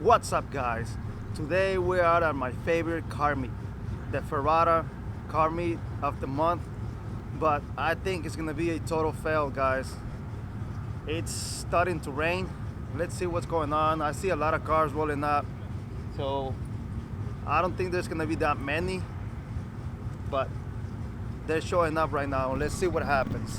What's up, guys? Today we are at my favorite car meet, the Ferrada car meet of the month, but I think it's gonna be a total fail, guys. It's starting to rain. Let's see what's going on. I see a lot of cars rolling up, so I don't think there's gonna be that many, but they're showing up right now. Let's see what happens.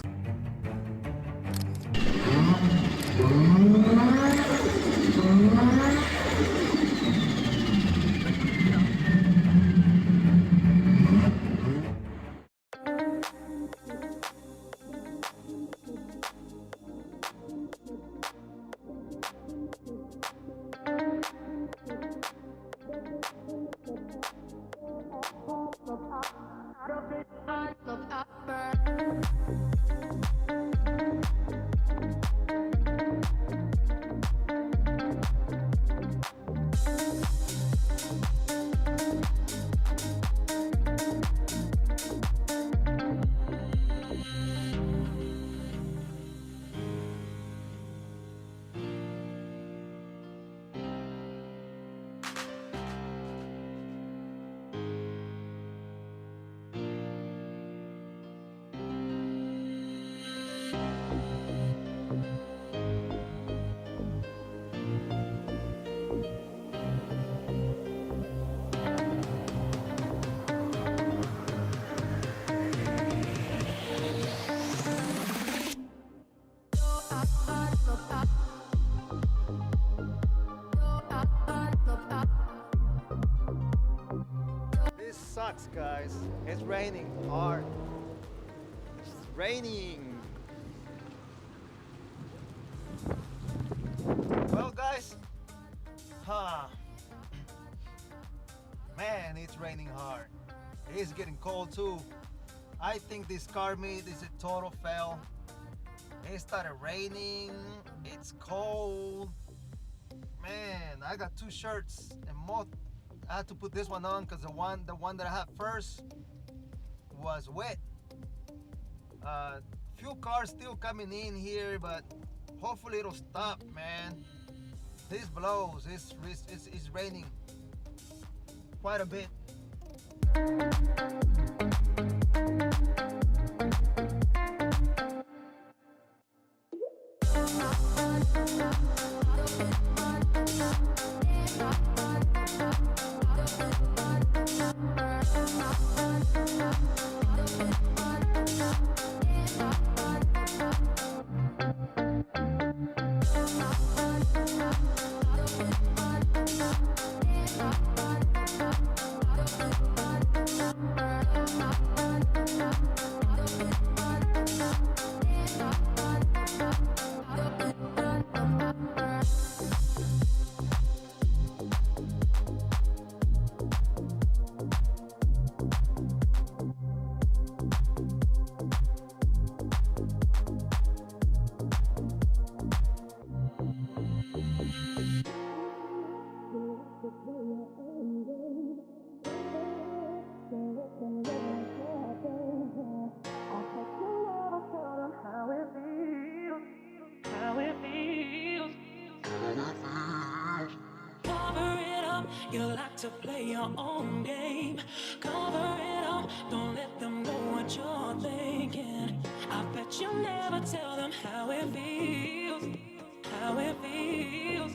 This sucks, guys. It's raining hard. It's raining. Well, guys, man, it's raining hard. It's getting cold too. I think this car meet is a total fail. It started raining. It's cold. Man, I got two shirts and more. I had to put this one on because the one that I had first was wet. Few cars still coming in here, but hopefully it'll stop, man. This blows. It's raining quite a bit. You like to play your own game. Cover it up, don't let them know what you're thinking. I bet you never tell them how it feels. How it feels.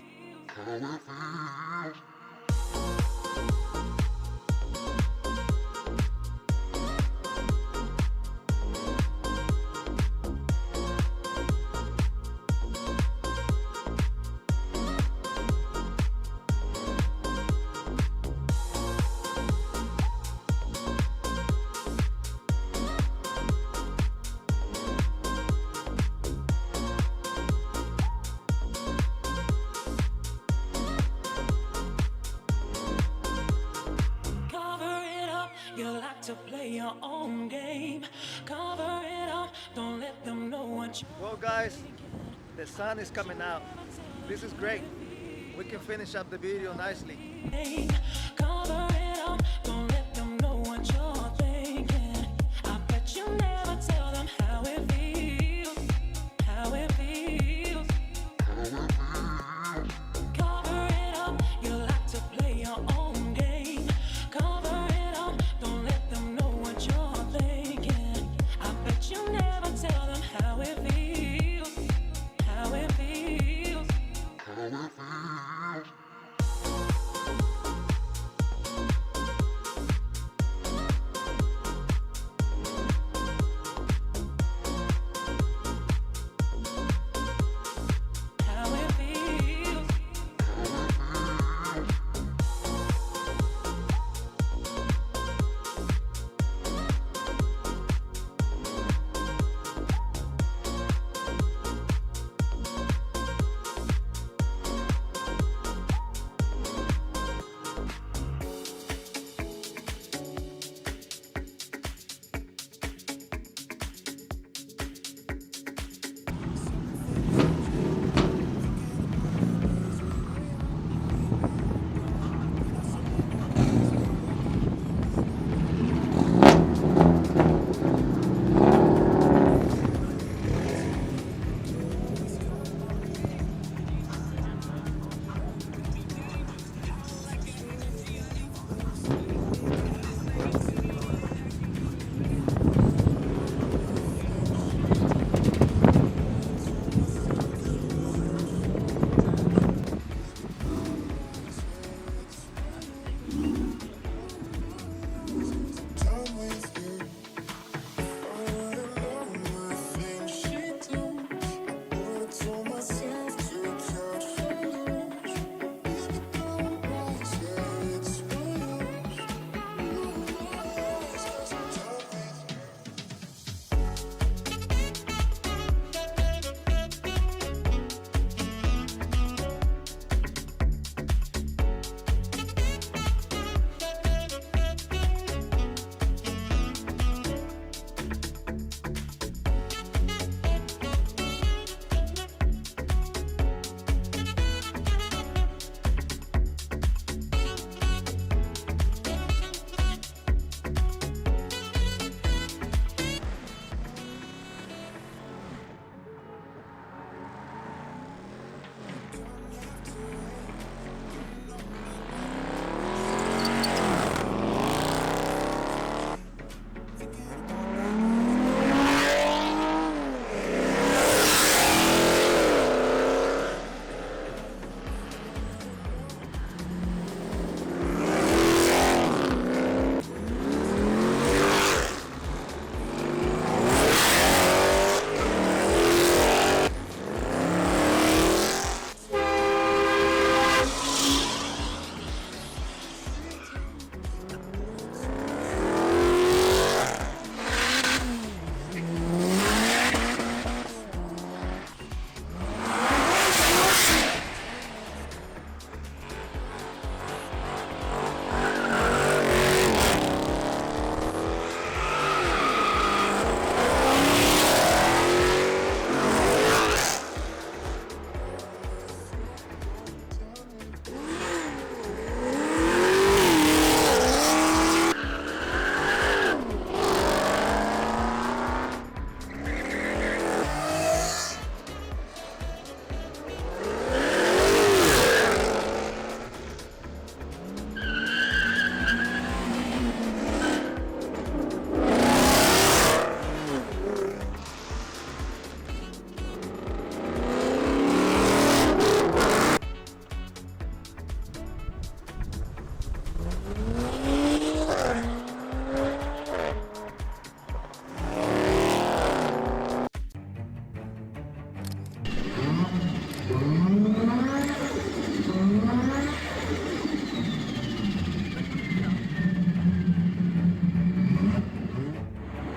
To play your own game. Cover it up, don't let them know what you. Well, guys, the sun is coming out. This is great. We can finish up the video nicely. Cover it up, don't